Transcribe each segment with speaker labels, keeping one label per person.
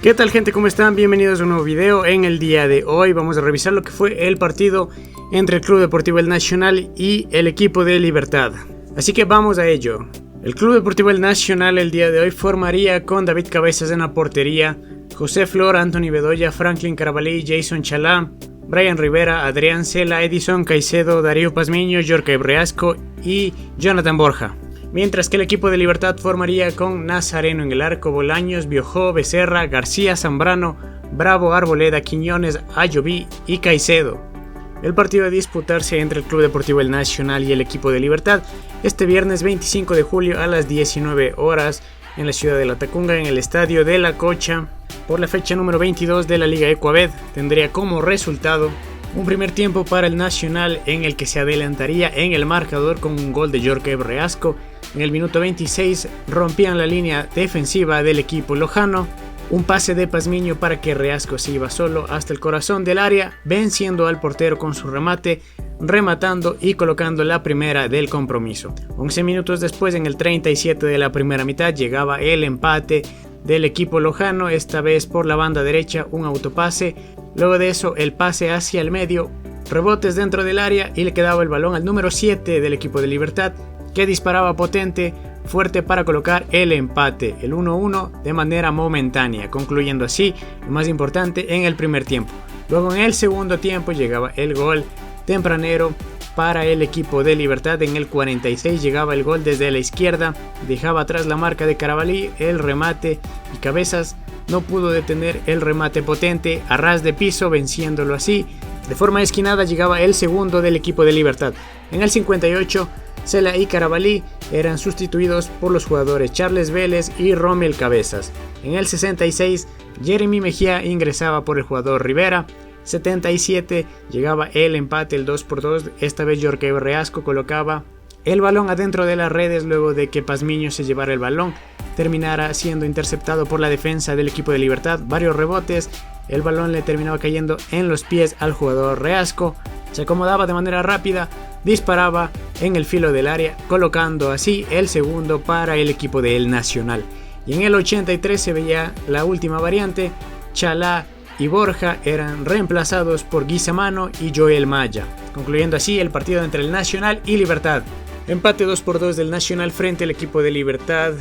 Speaker 1: ¿Qué tal, gente? ¿Cómo están? Bienvenidos a un nuevo video. En el día de hoy vamos a revisar lo que fue el partido entre el Club Deportivo El Nacional y el equipo de Libertad. Así que vamos a ello. El Club Deportivo El Nacional el día de hoy formaría con David Cabezas en la portería, José Flor, Anthony Bedoya, Franklin Carabalí, Jason Chalá, Brian Rivera, Adrián Cela, Edison Caicedo, Darío Pazmiño, Yorka Reasco y Jonathan Borja. Mientras que el equipo de Libertad formaría con Nazareno en el arco, Bolaños, Biojó, Becerra, García, Zambrano, Bravo, Arboleda, Quiñones, Ayoví y Caicedo. El partido a disputarse entre el Club Deportivo El Nacional y el equipo de Libertad este viernes 25 de julio a las 19 horas en la ciudad de La Tacunga, en el estadio de La Cocha, por la fecha número 22 de la Liga Ecuabet. Tendría como resultado un primer tiempo para el Nacional en el que se adelantaría en el marcador con un gol de Yorka Reasco. En el minuto 26 rompían la línea defensiva del equipo lojano, un pase de Pazmiño para que Reasco se iba solo hasta el corazón del área, venciendo al portero con su remate, rematando y colocando la primera del compromiso. 11 minutos después, en el 37 de la primera mitad, llegaba el empate del equipo lojano, esta vez por la banda derecha, un autopase. Luego de eso, el pase hacia el medio, rebotes dentro del área y le quedaba el balón al número 7 del equipo de Libertad, que disparaba potente, fuerte para colocar el empate, el 1-1 de manera momentánea, concluyendo así lo más importante en el primer tiempo. Luego en el segundo tiempo llegaba el gol tempranero para el equipo de Libertad. En el 46 llegaba el gol desde la izquierda, dejaba atrás la marca de Carabalí, el remate, y Cabezas no pudo detener el remate potente a ras de piso, venciéndolo así. De forma esquinada llegaba el segundo del equipo de Libertad. En el 58 Cela y Carabalí eran sustituidos por los jugadores Charles Vélez y Rommel Cabezas. En el 66 Jeremy Mejía ingresaba por el jugador Rivera. 77 llegaba el empate, el 2-2, esta vez Yorka Reasco colocaba el balón adentro de las redes luego de que Pazmiño se llevara el balón, terminara siendo interceptado por la defensa del equipo de Libertad, varios rebotes, el balón le terminaba cayendo en los pies al jugador Reasco, se acomodaba de manera rápida, disparaba en el filo del área, colocando así el segundo para el equipo de El Nacional. Y en el 83 se veía la última variante, Chalá y Borja eran reemplazados por Guizamano y Joel Maya, concluyendo así el partido entre el Nacional y Libertad. Empate 2-2 del Nacional frente al equipo de Libertad,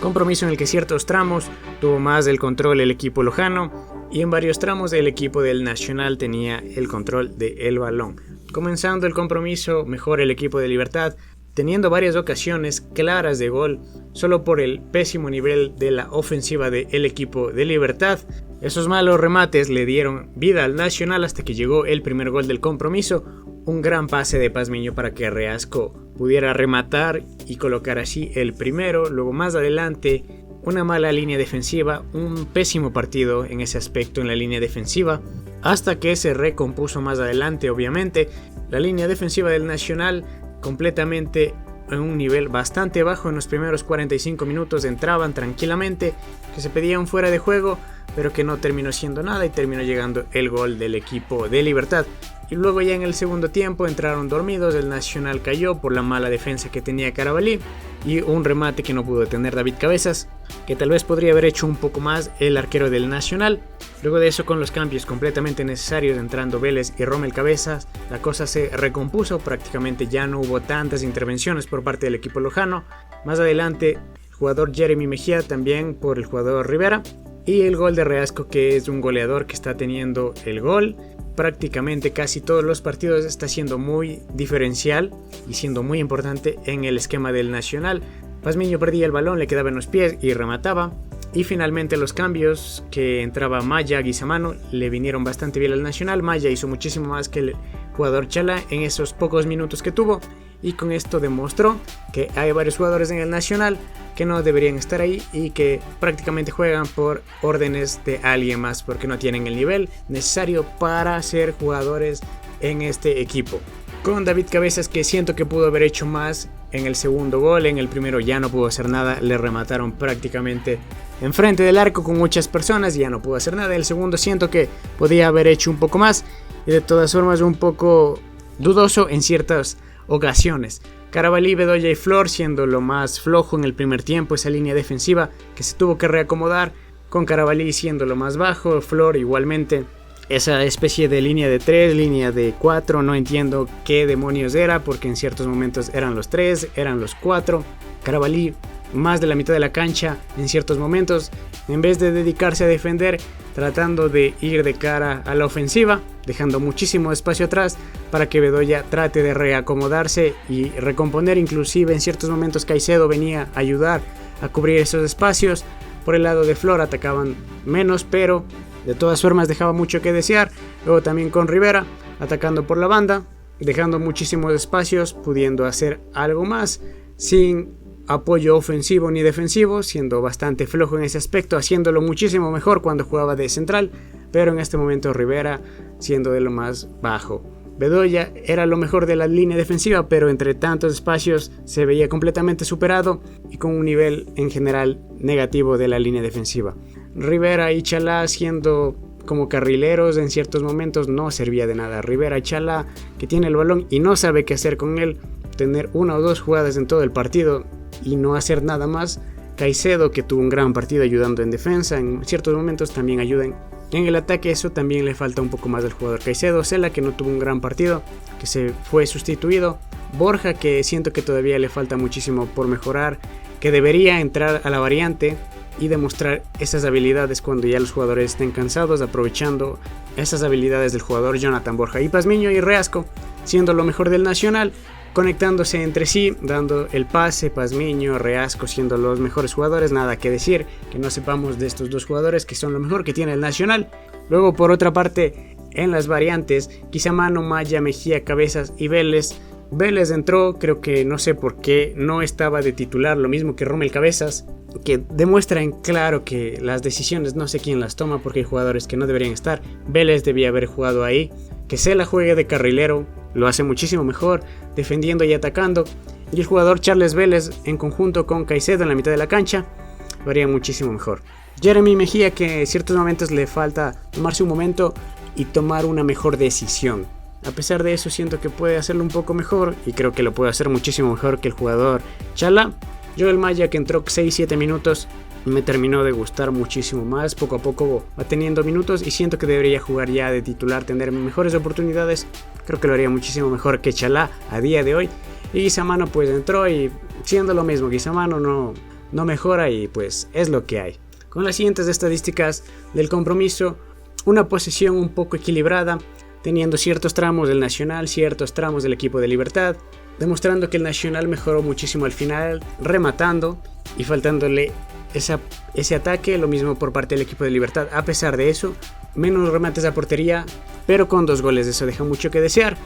Speaker 1: compromiso en el que ciertos tramos tuvo más el control el equipo lojano y en varios tramos el equipo del Nacional tenía el control del balón. Comenzando el compromiso mejor el equipo de Libertad, teniendo varias ocasiones claras de gol, solo por el pésimo nivel de la ofensiva del equipo de Libertad. Esos malos remates le dieron vida al Nacional hasta que llegó el primer gol del compromiso, un gran pase de Pazmiño para que Reasco pudiera rematar y colocar así el primero. Luego más adelante una mala línea defensiva, un pésimo partido en ese aspecto en la línea defensiva, hasta que se recompuso más adelante. Obviamente la línea defensiva del Nacional completamente en un nivel bastante bajo. En los primeros 45 minutos entraban tranquilamente, que se pedían fuera de juego, pero que no terminó siendo nada y terminó llegando el gol del equipo de Libertad. Y luego ya en el segundo tiempo entraron dormidos, el Nacional cayó por la mala defensa que tenía Carabalí y un remate que no pudo detener David Cabezas, que tal vez podría haber hecho un poco más el arquero del Nacional. Luego de eso, con los cambios completamente necesarios entrando Vélez y Rommel Cabezas, la cosa se recompuso, prácticamente ya no hubo tantas intervenciones por parte del equipo lojano. Más adelante el jugador Jeremy Mejía también por el jugador Rivera y el gol de Reasco, que es un goleador que está teniendo el gol prácticamente casi todos los partidos, está siendo muy diferencial y siendo muy importante en el esquema del Nacional. Pazmiño perdía el balón, le quedaba en los pies y remataba. Y finalmente los cambios, que entraba Maya, Guizamano, le vinieron bastante bien al Nacional. Maya hizo muchísimo más que el jugador Chalá en esos pocos minutos que tuvo, y con esto demostró que hay varios jugadores en el Nacional que no deberían estar ahí y que prácticamente juegan por órdenes de alguien más, porque no tienen el nivel necesario para ser jugadores en este equipo. Con David Cabezas, que siento que pudo haber hecho más en el segundo gol, en el primero ya no pudo hacer nada, le remataron prácticamente enfrente del arco con muchas personas, ya no pudo hacer nada. El segundo siento que podía haber hecho un poco más y de todas formas un poco dudoso en ciertas ocasiones. Carabalí, Bedoya y Flor siendo lo más flojo en el primer tiempo, esa línea defensiva que se tuvo que reacomodar con Carabalí siendo lo más bajo, Flor igualmente. Esa especie de línea de 3, línea de 4, no entiendo qué demonios era, porque en ciertos momentos eran los 3, eran los 4. Carabalí más de la mitad de la cancha en ciertos momentos, en vez de dedicarse a defender, tratando de ir de cara a la ofensiva, dejando muchísimo espacio atrás para que Bedoya trate de reacomodarse y recomponer. Inclusive en ciertos momentos Caicedo venía a ayudar a cubrir esos espacios. Por el lado de Flor atacaban menos, pero de todas formas dejaba mucho que desear. Luego también con Rivera atacando por la banda, dejando muchísimos espacios, pudiendo hacer algo más sin apoyo ofensivo ni defensivo, siendo bastante flojo en ese aspecto, haciéndolo muchísimo mejor cuando jugaba de central, pero en este momento Rivera siendo de lo más bajo. Bedoya era lo mejor de la línea defensiva, pero entre tantos espacios se veía completamente superado y con un nivel en general negativo de la línea defensiva. Rivera y Chalá siendo como carrileros en ciertos momentos no servía de nada. Rivera y Chalá, que tiene el balón y no sabe qué hacer con él, tener una o dos jugadas en todo el partido y no hacer nada más. Caicedo, que tuvo un gran partido ayudando en defensa, en ciertos momentos también ayuda en el ataque. Eso también le falta un poco más al jugador Caicedo. Cela, que no tuvo un gran partido, que se fue sustituido. Borja, que siento que todavía le falta muchísimo por mejorar, que debería entrar a la variante y demostrar esas habilidades cuando ya los jugadores estén cansados, aprovechando esas habilidades del jugador Jonathan Borja. Y Pazmiño y Reasco siendo lo mejor del Nacional, conectándose entre sí, dando el pase. Pazmiño, Reasco siendo los mejores jugadores, nada que decir que no sepamos de estos dos jugadores que son lo mejor que tiene el Nacional. Luego por otra parte en las variantes, Quizamano, Maya, Mejía, Cabezas y Vélez. Vélez entró, creo que no sé por qué no estaba de titular, lo mismo que Rommel Cabezas, que demuestra en claro que las decisiones no sé quién las toma porque hay jugadores que no deberían estar. Vélez debía haber jugado ahí. Que Cela juegue de carrilero, lo hace muchísimo mejor, defendiendo y atacando. Y el jugador Charles Vélez en conjunto con Caicedo en la mitad de la cancha lo haría muchísimo mejor. Jeremy Mejía, que en ciertos momentos le falta tomarse un momento y tomar una mejor decisión. A pesar de eso siento que puede hacerlo un poco mejor y creo que lo puede hacer muchísimo mejor que el jugador Chalá. Joel Maya, que entró 6-7 minutos, me terminó de gustar muchísimo más. Poco a poco va teniendo minutos y siento que debería jugar ya de titular, tener mejores oportunidades. Creo que lo haría muchísimo mejor que Chalá a día de hoy. Y Guizamano pues entró y siendo lo mismo, Guizamano no mejora y pues es lo que hay. Con las siguientes estadísticas del compromiso, una posesión un poco equilibrada, teniendo ciertos tramos del Nacional, ciertos tramos del equipo de Libertad, demostrando que el Nacional mejoró muchísimo al final, rematando y faltándole ese ataque. Lo mismo por parte del equipo de Libertad. A pesar de eso, menos remates a portería, pero con 2 goles, eso deja mucho que desear.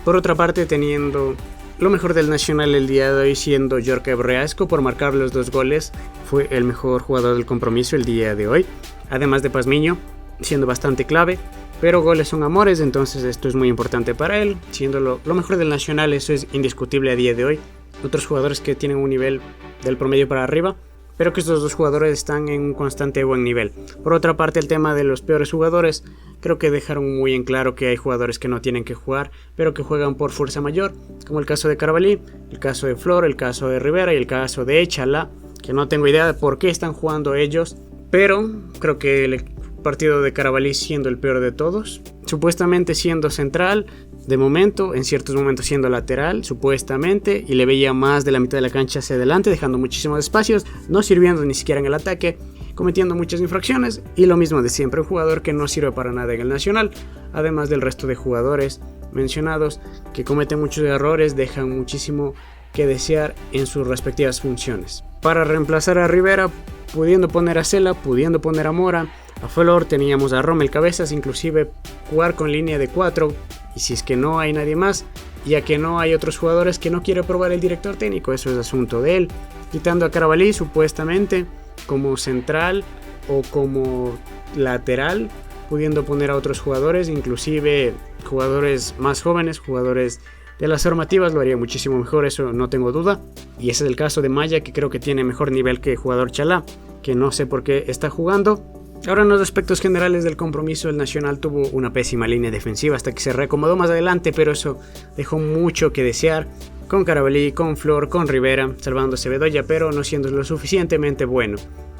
Speaker 1: Por otra parte, teniendo lo mejor del Nacional el día de hoy siendo Jorge Reasco por marcar los 2 goles, fue el mejor jugador del compromiso el día de hoy, además de Pazmiño siendo bastante clave. Pero goles son amores, entonces esto es muy importante para él, siendo lo mejor del Nacional. Eso es indiscutible a día de hoy. Otros jugadores que tienen un nivel del promedio para arriba, pero que estos dos jugadores están en un constante buen nivel. Por otra parte, el tema de los peores jugadores, creo que dejaron muy en claro que hay jugadores que no tienen que jugar, pero que juegan por fuerza mayor, como el caso de Carabalí, el caso de Flor, el caso de Rivera y el caso de Chalá, que no tengo idea de por qué están jugando ellos, pero creo que el partido de Carabalí siendo el peor de todos, supuestamente siendo central, de momento, en ciertos momentos siendo lateral, supuestamente, y le veía más de la mitad de la cancha hacia adelante, dejando muchísimos espacios, no sirviendo ni siquiera en el ataque, cometiendo muchas infracciones, y lo mismo de siempre, un jugador que no sirve para nada en el Nacional, además del resto de jugadores mencionados, que cometen muchos errores, dejan muchísimo que desear en sus respectivas funciones. Para reemplazar a Rivera, pudiendo poner a Cela, pudiendo poner a Mora, a Flor, teníamos a Rommel Cabezas, inclusive jugar con línea de 4, y si es que no hay nadie más, ya que no hay otros jugadores que no quiere probar el director técnico, eso es asunto de él, quitando a Carabalí supuestamente como central o como lateral, pudiendo poner a otros jugadores, inclusive jugadores más jóvenes, jugadores de las formativas, lo haría muchísimo mejor, eso no tengo duda. Y ese es el caso de Maya, que creo que tiene mejor nivel que el jugador Chalá, que no sé por qué está jugando. Ahora, en los aspectos generales del compromiso, el Nacional tuvo una pésima línea defensiva hasta que se reacomodó más adelante, pero eso dejó mucho que desear, con Carabalí, con Flor, con Rivera, salvándose Bedoya, pero no siendo lo suficientemente bueno.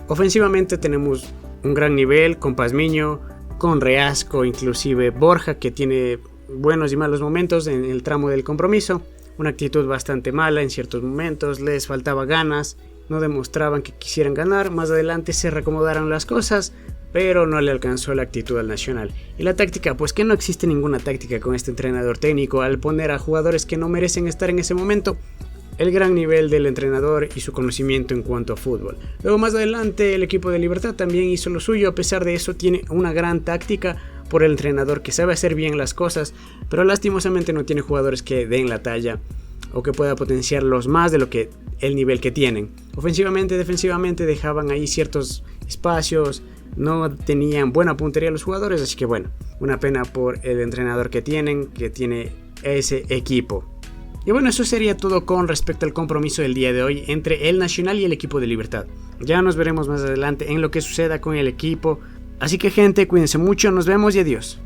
Speaker 1: Ofensivamente tenemos un gran nivel con Pazmiño, con Reasco, inclusive Borja, que tiene buenos y malos momentos en el tramo del compromiso. Una actitud bastante mala en ciertos momentos, les faltaba ganas, no demostraban que quisieran ganar. Más adelante se reacomodaron las cosas, pero no le alcanzó la actitud al Nacional. Y la táctica, pues que no existe ninguna táctica con este entrenador técnico al poner a jugadores que no merecen estar en ese momento. El gran nivel del entrenador y su conocimiento en cuanto a fútbol. Luego más adelante el equipo de Libertad también hizo lo suyo, a pesar de eso tiene una gran táctica por el entrenador que sabe hacer bien las cosas, pero lastimosamente no tiene jugadores que den la talla o que pueda potenciarlos más de lo que el nivel que tienen. Ofensivamente, defensivamente dejaban ahí ciertos espacios, no tenían buena puntería los jugadores, así que bueno, una pena por el entrenador que tiene ese equipo. Y bueno, eso sería todo con respecto al compromiso del día de hoy entre el Nacional y el equipo de Libertad. Ya nos veremos más adelante en lo que suceda con el equipo. Así que gente, cuídense mucho, nos vemos y adiós.